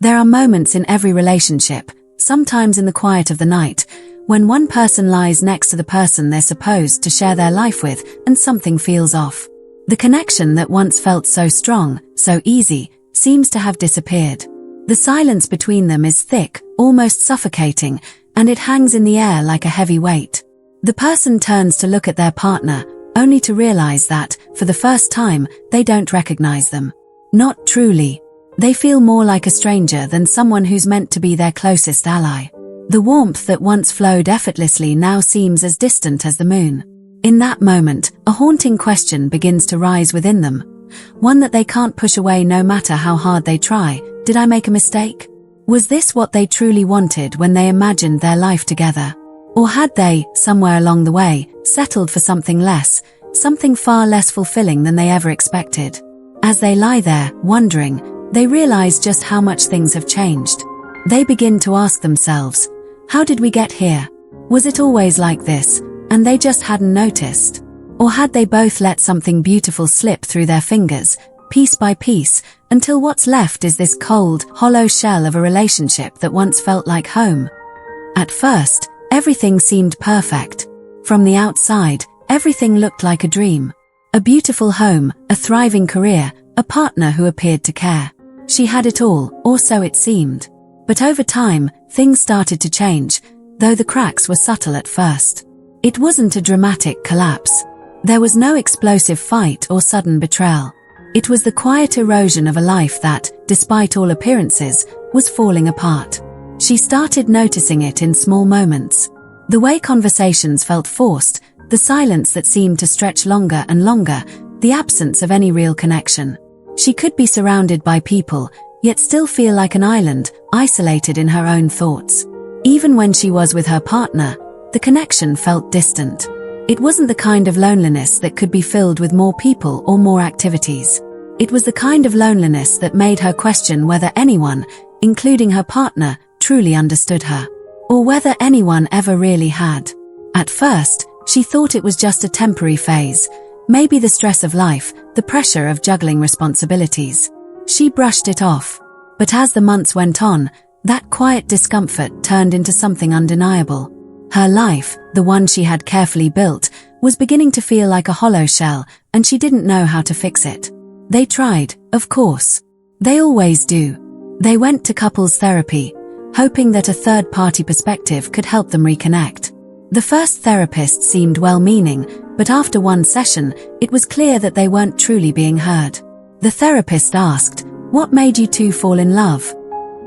There are moments in every relationship, sometimes in the quiet of the night, when one person lies next to the person they're supposed to share their life with and something feels off. The connection that once felt so strong, so easy, seems to have disappeared. The silence between them is thick, almost suffocating, and it hangs in the air like a heavy weight. The person turns to look at their partner, only to realize that, for the first time, they don't recognize them. Not truly. They feel more like a stranger than someone who's meant to be their closest ally. The warmth that once flowed effortlessly now seems as distant as the moon. In that moment, a haunting question begins to rise within them. One that they can't push away no matter how hard they try. Did I make a mistake? Was this what they truly wanted when they imagined their life together? Or had they, somewhere along the way, settled for something less, something far less fulfilling than they ever expected? As they lie there, wondering, they realize just how much things have changed. They begin to ask themselves, how did we get here? Was it always like this, and they just hadn't noticed? Or had they both let something beautiful slip through their fingers, piece by piece, until what's left is this cold, hollow shell of a relationship that once felt like home? At first, everything seemed perfect. From the outside, everything looked like a dream. A beautiful home, a thriving career, a partner who appeared to care. She had it all, or so it seemed. But over time, things started to change, though the cracks were subtle at first. It wasn't a dramatic collapse. There was no explosive fight or sudden betrayal. It was the quiet erosion of a life that, despite all appearances, was falling apart. She started noticing it in small moments. The way conversations felt forced, the silence that seemed to stretch longer and longer, the absence of any real connection. She could be surrounded by people, yet still feel like an island, isolated in her own thoughts. Even when she was with her partner, the connection felt distant. It wasn't the kind of loneliness that could be filled with more people or more activities. It was the kind of loneliness that made her question whether anyone, including her partner, truly understood her, or whether anyone ever really had. At first, she thought it was just a temporary phase, maybe the stress of life, the pressure of juggling responsibilities. She brushed it off. But as the months went on, that quiet discomfort turned into something undeniable. Her life, the one she had carefully built, was beginning to feel like a hollow shell, and she didn't know how to fix it. They tried, of course. They always do. They went to couples therapy, hoping that a third-party perspective could help them reconnect. The first therapist seemed well-meaning, but after one session, it was clear that they weren't truly being heard. The therapist asked, "What made you two fall in love?"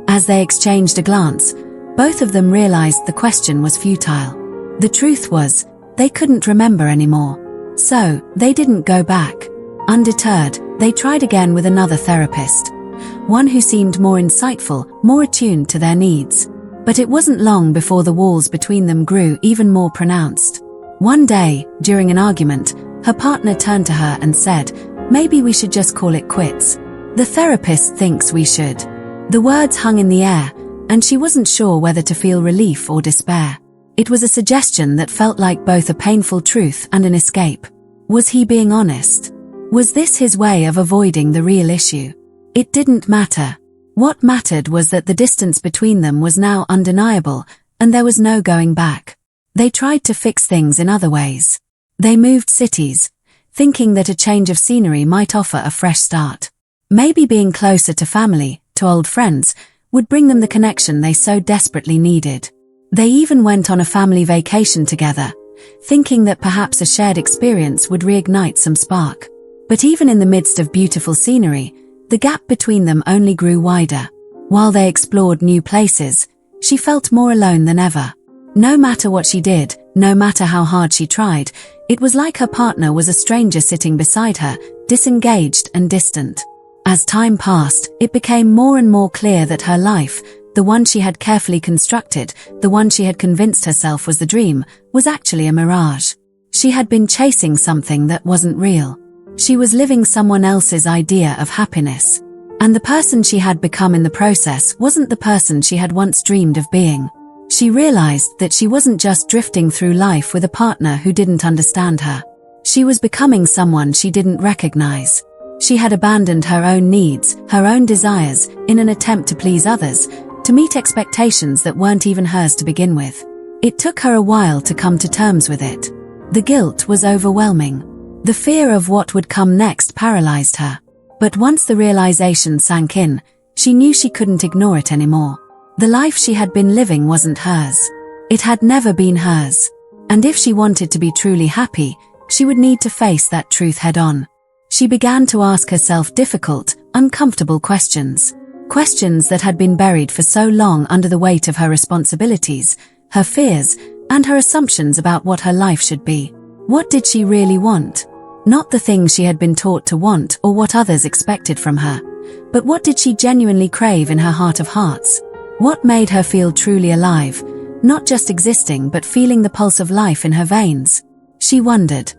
As they exchanged a glance, both of them realized the question was futile. The truth was, they couldn't remember anymore. So, they didn't go back. Undeterred, they tried again with another therapist. One who seemed more insightful, more attuned to their needs. But it wasn't long before the walls between them grew even more pronounced. One day, during an argument, her partner turned to her and said, "Maybe we should just call it quits. The therapist thinks we should." The words hung in the air, and she wasn't sure whether to feel relief or despair. It was a suggestion that felt like both a painful truth and an escape. Was he being honest? Was this his way of avoiding the real issue? It didn't matter. What mattered was that the distance between them was now undeniable, and there was no going back. They tried to fix things in other ways. They moved cities, thinking that a change of scenery might offer a fresh start. Maybe being closer to family, to old friends, would bring them the connection they so desperately needed. They even went on a family vacation together, thinking that perhaps a shared experience would reignite some spark. But even in the midst of beautiful scenery, the gap between them only grew wider. While they explored new places, she felt more alone than ever. No matter what she did, no matter how hard she tried, it was like her partner was a stranger sitting beside her, disengaged and distant. As time passed, it became more and more clear that her life, the one she had carefully constructed, the one she had convinced herself was the dream, was actually a mirage. She had been chasing something that wasn't real. She was living someone else's idea of happiness. And the person she had become in the process wasn't the person she had once dreamed of being. She realized that she wasn't just drifting through life with a partner who didn't understand her. She was becoming someone she didn't recognize. She had abandoned her own needs, her own desires, in an attempt to please others, to meet expectations that weren't even hers to begin with. It took her a while to come to terms with it. The guilt was overwhelming. The fear of what would come next paralyzed her. But once the realization sank in, she knew she couldn't ignore it anymore. The life she had been living wasn't hers. It had never been hers. And if she wanted to be truly happy, she would need to face that truth head-on. She began to ask herself difficult, uncomfortable questions. Questions that had been buried for so long under the weight of her responsibilities, her fears, and her assumptions about what her life should be. What did she really want? Not the things she had been taught to want or what others expected from her, but what did she genuinely crave in her heart of hearts? What made her feel truly alive, not just existing but feeling the pulse of life in her veins? She wondered,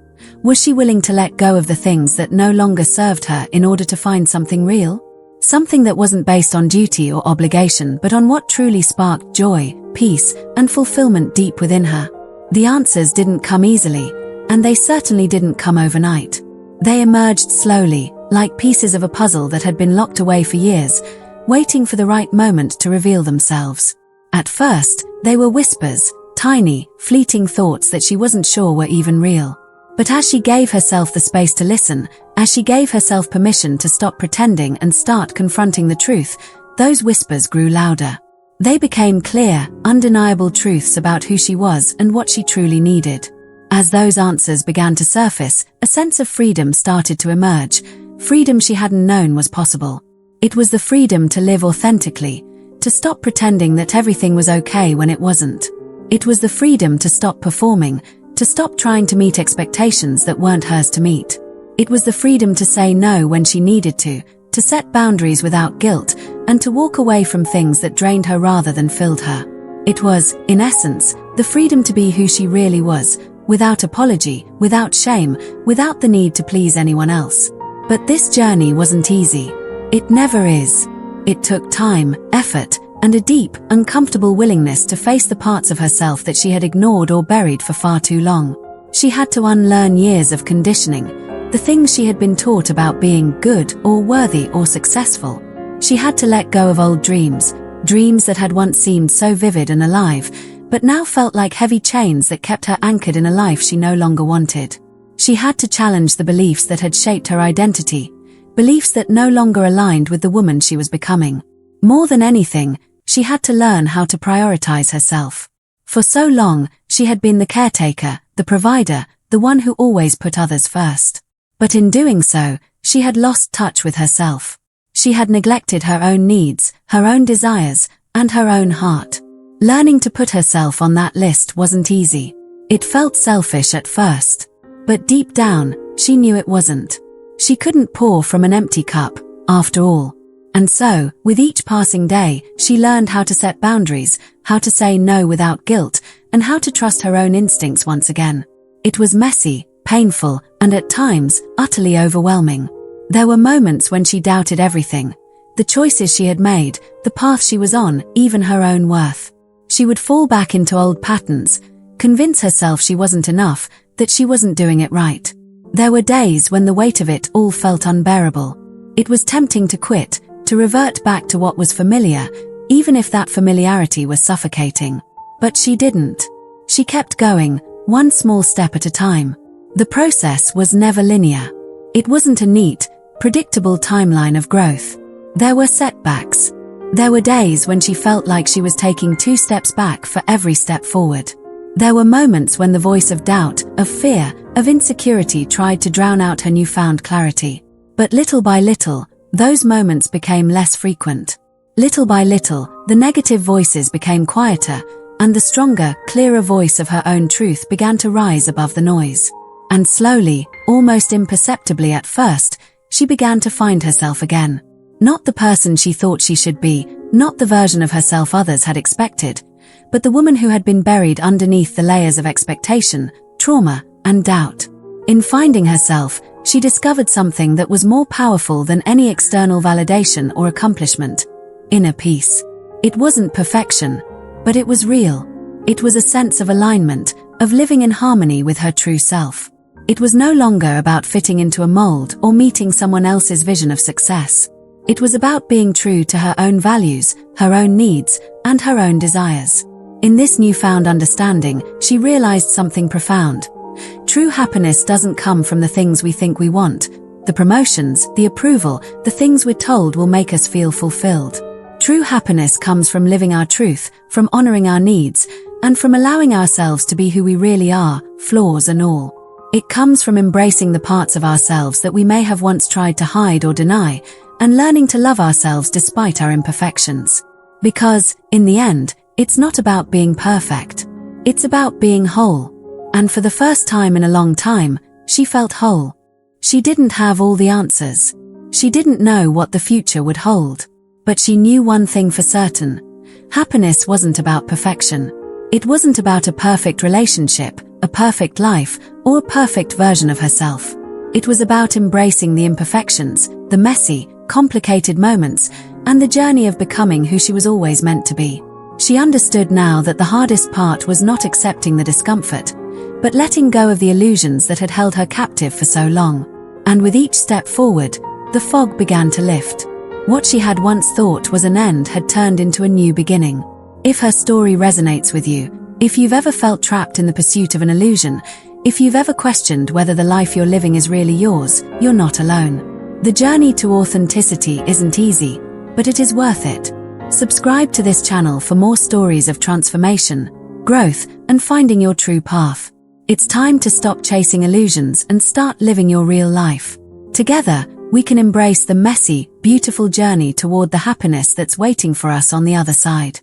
was she willing to let go of the things that no longer served her in order to find something real? Something that wasn't based on duty or obligation but on what truly sparked joy, peace, and fulfillment deep within her. The answers didn't come easily, and they certainly didn't come overnight. They emerged slowly, like pieces of a puzzle that had been locked away for years, waiting for the right moment to reveal themselves. At first, they were whispers, tiny, fleeting thoughts that she wasn't sure were even real. But as she gave herself the space to listen, as she gave herself permission to stop pretending and start confronting the truth, those whispers grew louder. They became clear, undeniable truths about who she was and what she truly needed. As those answers began to surface, a sense of freedom started to emerge, freedom she hadn't known was possible. It was the freedom to live authentically, to stop pretending that everything was okay when it wasn't. It was the freedom to stop performing, to stop trying to meet expectations that weren't hers to meet. It was the freedom to say no when she needed to set boundaries without guilt, and to walk away from things that drained her rather than filled her. It was, in essence, the freedom to be who she really was, without apology, without shame, without the need to please anyone else. But this journey wasn't easy. It never is. It took time, effort, and a deep, uncomfortable willingness to face the parts of herself that she had ignored or buried for far too long. She had to unlearn years of conditioning, the things she had been taught about being good or worthy or successful. She had to let go of old dreams, dreams that had once seemed so vivid and alive, but now felt like heavy chains that kept her anchored in a life she no longer wanted. She had to challenge the beliefs that had shaped her identity, beliefs that no longer aligned with the woman she was becoming. More than anything, she had to learn how to prioritize herself. For so long, she had been the caretaker, the provider, the one who always put others first. But in doing so, she had lost touch with herself. She had neglected her own needs, her own desires, and her own heart. Learning to put herself on that list wasn't easy. It felt selfish at first. But deep down, she knew it wasn't. She couldn't pour from an empty cup, after all. And so, with each passing day, she learned how to set boundaries, how to say no without guilt, and how to trust her own instincts once again. It was messy, painful, and at times, utterly overwhelming. There were moments when she doubted everything. The choices she had made, the path she was on, even her own worth. She would fall back into old patterns, convince herself she wasn't enough, that she wasn't doing it right. There were days when the weight of it all felt unbearable. It was tempting to quit, to revert back to what was familiar, even if that familiarity was suffocating. But she didn't. She kept going, one small step at a time. The process was never linear. It wasn't a neat, predictable timeline of growth. There were setbacks. There were days when she felt like she was taking 2 steps back for every step forward. There were moments when the voice of doubt, of fear, of insecurity tried to drown out her newfound clarity. But little by little, those moments became less frequent. Little by little, the negative voices became quieter, and the stronger, clearer voice of her own truth began to rise above the noise. And slowly, almost imperceptibly at first, she began to find herself again. Not the person she thought she should be, not the version of herself others had expected, but the woman who had been buried underneath the layers of expectation, trauma, and doubt. In finding herself, she discovered something that was more powerful than any external validation or accomplishment: inner peace. It wasn't perfection, but it was real. It was a sense of alignment, of living in harmony with her true self. It was no longer about fitting into a mold or meeting someone else's vision of success. It was about being true to her own values, her own needs, and her own desires. In this newfound understanding, she realized something profound. True happiness doesn't come from the things we think we want, the promotions, the approval, the things we're told will make us feel fulfilled. True happiness comes from living our truth, from honoring our needs, and from allowing ourselves to be who we really are, flaws and all. It comes from embracing the parts of ourselves that we may have once tried to hide or deny, and learning to love ourselves despite our imperfections. Because, in the end, it's not about being perfect. It's about being whole. And for the first time in a long time, she felt whole. She didn't have all the answers. She didn't know what the future would hold. But she knew one thing for certain. Happiness wasn't about perfection. It wasn't about a perfect relationship, a perfect life, or a perfect version of herself. It was about embracing the imperfections, the messy, complicated moments, and the journey of becoming who she was always meant to be. She understood now that the hardest part was not accepting the discomfort, but letting go of the illusions that had held her captive for so long. And with each step forward, the fog began to lift. What she had once thought was an end had turned into a new beginning. If her story resonates with you, if you've ever felt trapped in the pursuit of an illusion, if you've ever questioned whether the life you're living is really yours, you're not alone. The journey to authenticity isn't easy, but it is worth it. Subscribe to this channel for more stories of transformation, growth, and finding your true path. It's time to stop chasing illusions and start living your real life. Together, we can embrace the messy, beautiful journey toward the happiness that's waiting for us on the other side.